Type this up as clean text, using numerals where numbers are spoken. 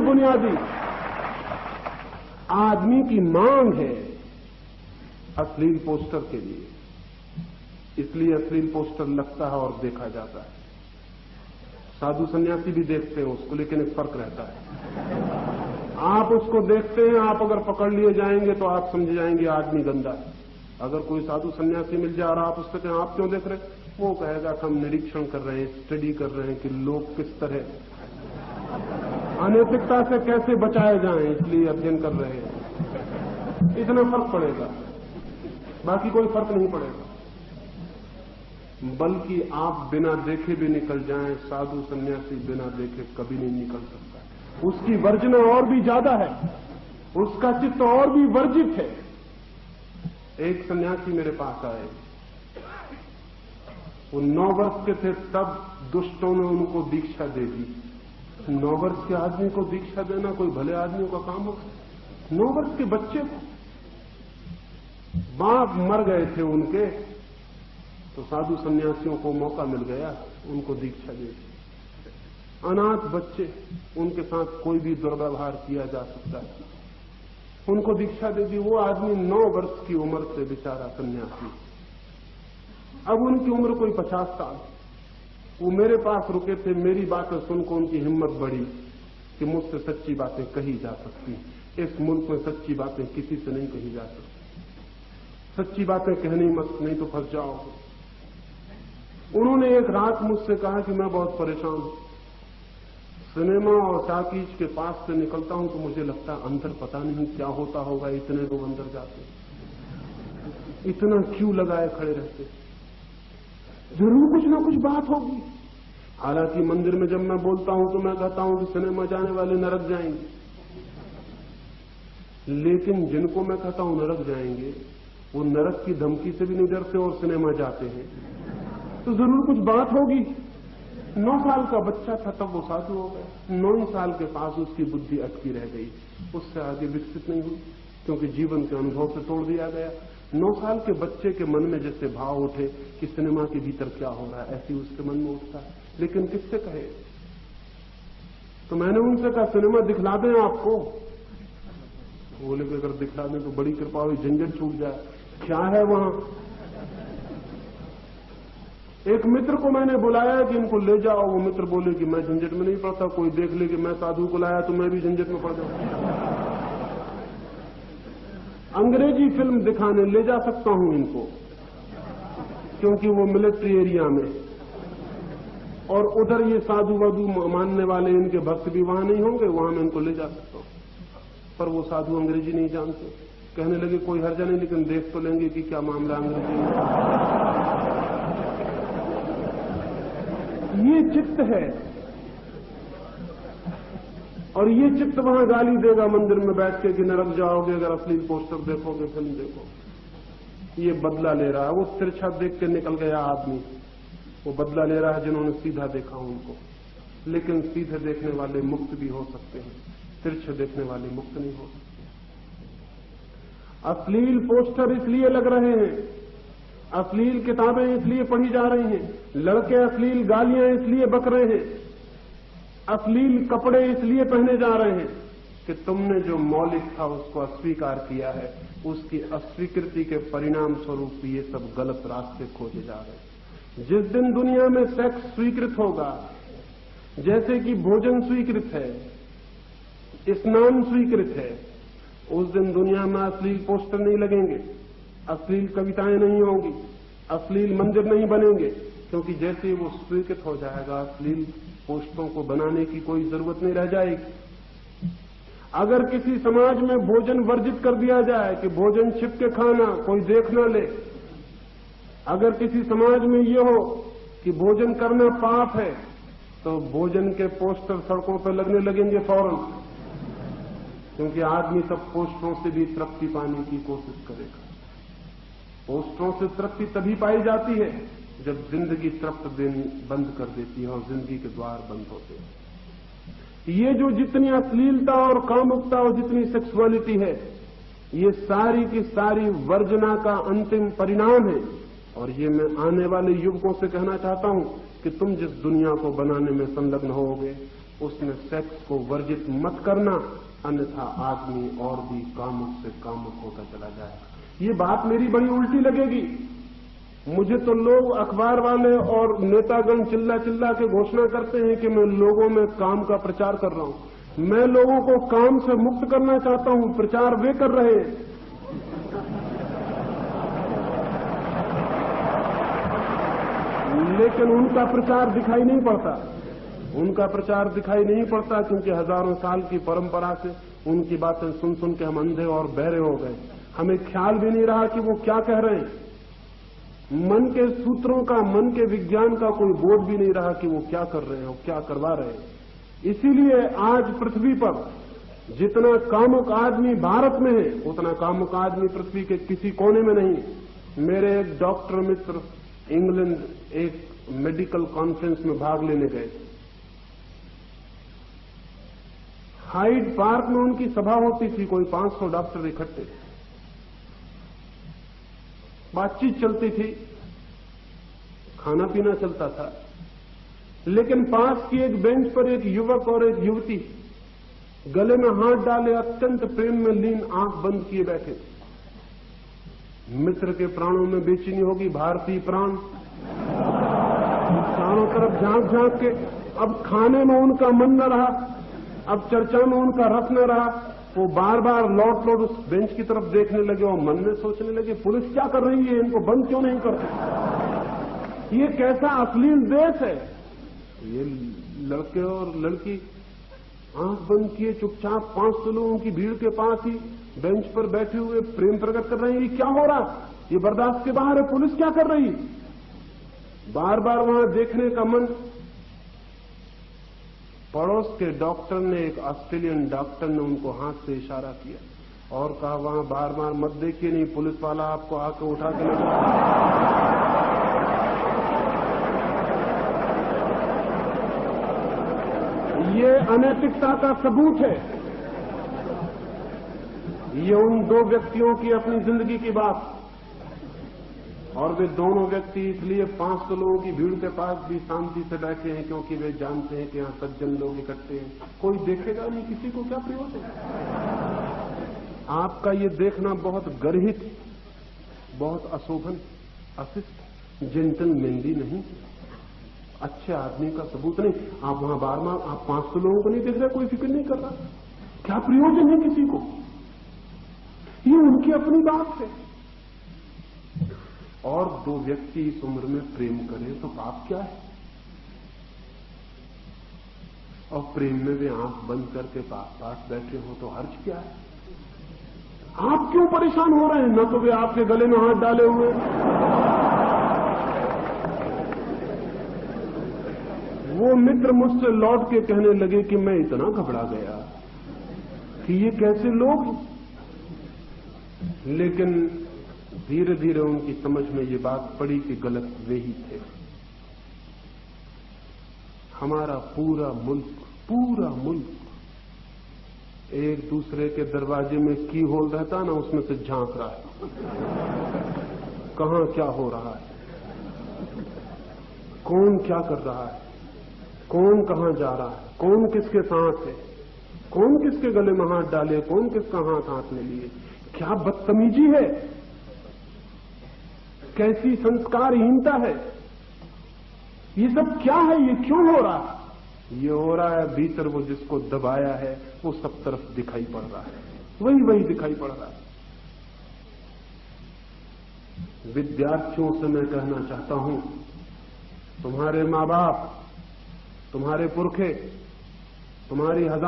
बुनियादी आदमी की मांग है अश्लील पोस्टर के लिए, इसलिए अश्लील पोस्टर लगता है और देखा जाता है। साधु सन्यासी भी देखते हैं उसको, लेकिन एक फर्क रहता है। आप उसको देखते हैं, आप अगर पकड़ लिए जाएंगे तो आप समझ जाएंगे आदमी गंदा है। अगर कोई साधु सन्यासी मिल जाए और आप उससे कहें आप क्यों देख रहे हैं, वो कहेगा कि हम निरीक्षण कर रहे हैं, स्टडी कर रहे हैं कि लोग किस तरह अनैतिकता से कैसे बचाए जाएं, इसलिए अध्ययन कर रहे हैं। इतना फर्क पड़ेगा, बाकी कोई फर्क नहीं पड़ेगा। बल्कि आप बिना देखे भी निकल जाएं, साधु सन्यासी बिना देखे कभी नहीं निकल सकता। उसकी वर्जना और भी ज्यादा है, उसका चित्त और भी वर्जित है। एक सन्यासी मेरे पास आए, वो 9 वर्ष के थे तब दुष्टों ने उनको दीक्षा दे दी। 9 वर्ष के आदमी को दीक्षा देना कोई भले आदमियों का काम हो? 9 वर्ष के बच्चे को, बाप मर गए थे उनके, तो साधु सन्यासियों को मौका मिल गया, उनको दीक्षा दे दी। अनाथ बच्चे, उनके साथ कोई भी दुर्व्यवहार किया जा सकता है, उनको दीक्षा दे दी। वो आदमी 9 वर्ष की उम्र से बेचारा सन्यासी, अब उनकी उम्र कोई 50 साल। वो मेरे पास रुके थे, मेरी बातें सुनकर उनकी हिम्मत बढ़ी कि मुझसे सच्ची बातें कही जा सकती। इस मुल्क में सच्ची बातें किसी से नहीं कही जा सकती, सच्ची बातें कहनी मत, नहीं तो फंस जाओगे। उन्होंने एक रात मुझसे कहा कि मैं बहुत परेशान हूं, सिनेमा और टाकीज के पास से निकलता हूं तो मुझे लगता है अंदर पता नहीं क्या होता होगा, इतने लोग अंदर जाते, इतना क्यों लगाए खड़े रहते, जरूर कुछ ना कुछ बात होगी। हालांकि मंदिर में जब मैं बोलता हूं तो मैं कहता हूं कि सिनेमा जाने वाले नरक जाएंगे, लेकिन जिनको मैं कहता हूं नरक जाएंगे, वो नरक की धमकी से भी नहीं डरते और सिनेमा जाते हैं, तो जरूर कुछ बात होगी। 9 साल का बच्चा था तब वो साधु हो गया। 9 ही साल के पास उसकी बुद्धि अटकी रह गई, उससे आगे विकसित नहीं हुई, क्योंकि जीवन के अनुभव से तोड़ दिया गया। 9 साल के बच्चे के मन में जैसे भाव उठे कि सिनेमा के भीतर क्या हो रहा है, ऐसे ही उसके मन में उठता है, लेकिन किससे कहे? तो मैंने उनसे कहा सिनेमा दिखला दें आपको? बोले कि अगर दिखला दें तो बड़ी कृपा हुई, झंझट छूट जाए। क्या है वहां? एक मित्र को मैंने बुलाया कि इनको ले जाओ, वो मित्र बोले कि मैं झंझट में नहीं पड़ता, कोई देख ले कि मैं साधु को लाया तो मैं भी झंझट में पड़ जाऊं। अंग्रेजी फिल्म दिखाने ले जा सकता हूं इनको, क्योंकि वो मिलिट्री एरिया में, और उधर ये साधु वाधु मानने वाले इनके भक्त भी वहां नहीं होंगे, वहां मैं इनको ले जा सकता हूं। पर वो साधु अंग्रेजी नहीं जानते। कहने लगे कोई हर्जा नहीं, लेकिन देख तो लेंगे कि क्या मामला अंग्रेजी में। ये चित्त है, और ये चित्त वहां गाली देगा मंदिर में बैठ के कि नरक जाओगे अगर अश्लील पोस्टर देखोगे, फिल्म देखोगे। ये बदला ले रहा है। वो तिरछा देख के निकल गया आदमी, वो बदला ले रहा है जिन्होंने सीधा देखा उनको। लेकिन सीधे देखने वाले मुक्त भी हो सकते हैं, तिरछे देखने वाले मुक्त नहीं हो सकते। अश्लील पोस्टर इसलिए लग रहे हैं, अश्लील किताबें इसलिए पढ़ी जा रही हैं, लड़के अश्लील गालियां इसलिए बक रहे हैं, अश्लील कपड़े इसलिए पहने जा रहे हैं कि तुमने जो मौलिक था उसको अस्वीकार किया है। उसकी अस्वीकृति के परिणाम स्वरूप ये सब गलत रास्ते खोजे जा रहे हैं। जिस दिन दुनिया में सेक्स स्वीकृत होगा, जैसे कि भोजन स्वीकृत है, स्नान स्वीकृत है, उस दिन दुनिया में अश्लील पोस्टर नहीं लगेंगे, अश्लील कविताएं नहीं होंगी, अश्लील मंदिर नहीं बनेंगे, क्योंकि जैसे वो स्वीकृत हो जाएगा अश्लील पोस्टरों को बनाने की कोई जरूरत नहीं रह जाएगी। अगर किसी समाज में भोजन वर्जित कर दिया जाए कि भोजन छिप के खाना, कोई देख न ले, अगर किसी समाज में ये हो कि भोजन करना पाप है, तो भोजन के पोस्टर सड़कों पर लगने लगेंगे फौरन, क्योंकि आदमी सब पोस्टरों से भी तृप्ति पाने की कोशिश करेगा। पोस्टरों से तृप्ति तभी पाई जाती है जब जिंदगी तृप्त देनी बंद कर देती है और जिंदगी के द्वार बंद होते हैं। ये जो जितनी अश्लीलता और कामुकता और जितनी सेक्सुअलिटी है, ये सारी की सारी वर्जना का अंतिम परिणाम है। और ये मैं आने वाले युवकों से कहना चाहता हूं कि तुम जिस दुनिया को बनाने में संलग्न होगे, उसने सेक्स को वर्जित मत करना, अन्यथा आदमी और भी कामुक से कामुक होता चला जाएगा। ये बात मेरी बड़ी उल्टी लगेगी। मुझे तो लोग, अखबार वाले और नेतागण चिल्ला चिल्ला के घोषणा करते हैं कि मैं लोगों में काम का प्रचार कर रहा हूं। मैं लोगों को काम से मुक्त करना चाहता हूं, प्रचार वे कर रहे हैं। लेकिन उनका प्रचार दिखाई नहीं पड़ता। उनका प्रचार दिखाई नहीं पड़ता क्योंकि हजारों साल की परंपरा से उनकी बातें सुन सुन के हम अंधे और बहरे हो गए। हमें ख्याल भी नहीं रहा कि वो क्या कह रहे हैं। मन के सूत्रों का, मन के विज्ञान का कोई बोध भी नहीं रहा कि वो क्या कर रहे हैं और क्या करवा रहे हैं। इसीलिए आज पृथ्वी पर जितना कामुक आदमी भारत में है, उतना कामुक आदमी पृथ्वी के किसी कोने में नहीं। मेरे एक डॉक्टर मित्र इंग्लैंड एक मेडिकल कॉन्फ्रेंस में भाग लेने गए। हाइड पार्क में उनकी सभा होती थी, कोई 500 डॉक्टर इकट्ठे, बातचीत चलती थी, खाना पीना चलता था। लेकिन पास की एक बेंच पर एक युवक और एक युवती गले में हाथ डाले अत्यंत प्रेम में लीन, आंख बंद किए बैठे थे। मित्र के प्राणों में बेचैनी होगी, भारतीय प्राण चारों तरफ झांक झांक के। अब खाने में उनका मन न रहा, अब चर्चा में उनका रस न रहा। वो बार बार लौट लौट उस बेंच की तरफ देखने लगे और मन में सोचने लगे, पुलिस क्या कर रही है, इनको बंद क्यों नहीं करती? ये कैसा अश्लील देश है। ये लड़के और लड़की आंख बंद किए चुपचाप 500 लोगों की भीड़ के पास ही बेंच पर बैठे हुए प्रेम प्रकट कर रहे हैं। ये क्या हो रहा? ये बर्दाश्त के बाहर है। पुलिस क्या कर रही? बार बार वहां देखने का मन। पड़ोस के डॉक्टर ने, एक ऑस्ट्रेलियन डॉक्टर ने उनको हाथ से इशारा किया और कहा, वहां बार बार मत देखिए, नहीं पुलिस वाला आपको आके उठा के ले जाएगा। ये अनैतिकता का सबूत है। ये उन दो व्यक्तियों की अपनी जिंदगी की बात, और वे दोनों व्यक्ति इसलिए 500 लोगों की भीड़ के पास भी शांति से बैठे हैं क्योंकि वे जानते हैं कि यहां सज्जन लोग इकट्ठे हैं, कोई देखेगा नहीं, किसी को क्या प्रयोजन। आपका ये देखना बहुत गर्हित, बहुत अशोभन, अशिष्ट, जेंटलमैनली नहीं, अच्छे आदमी का सबूत नहीं। आप वहां बार बार आप 500 लोगों को नहीं देख रहे, कोई फिक्र नहीं कर रहा, क्या प्रयोजन है किसी को? ये उनकी अपनी बात है। और दो व्यक्ति इस उम्र में प्रेम करें तो पाप क्या है? और प्रेम में वे आंख बंद करके पास बैठे हो तो हर्ज क्या है? आप क्यों परेशान हो रहे हैं? न तो वे आपके गले में हाथ डाले हुए। वो मित्र मुझसे लौट के कहने लगे कि मैं इतना घबरा गया कि ये कैसे लोग। लेकिन धीरे धीरे उनकी समझ में ये बात पड़ी कि गलत वे ही थे। हमारा पूरा मुल्क एक दूसरे के दरवाजे में की होल रहता ना, उसमें से झांक रहा है, कहां क्या हो रहा है, कौन क्या कर रहा है, कौन कहां जा रहा है, कौन किसके साथ है, कौन किसके गले में हाथ डाले, कौन किसका हाथ में लिए। क्या बदतमीजी है, कैसी संस्कारहीनता है। ये सब क्या है? ये क्यों हो रहा है? ये हो रहा है भीतर वो जिसको दबाया है वो सब तरफ दिखाई पड़ रहा है, वही दिखाई पड़ रहा है। विद्यार्थियों से मैं कहना चाहता हूं, तुम्हारे माँ बाप, तुम्हारे पुरखे, तुम्हारी हजार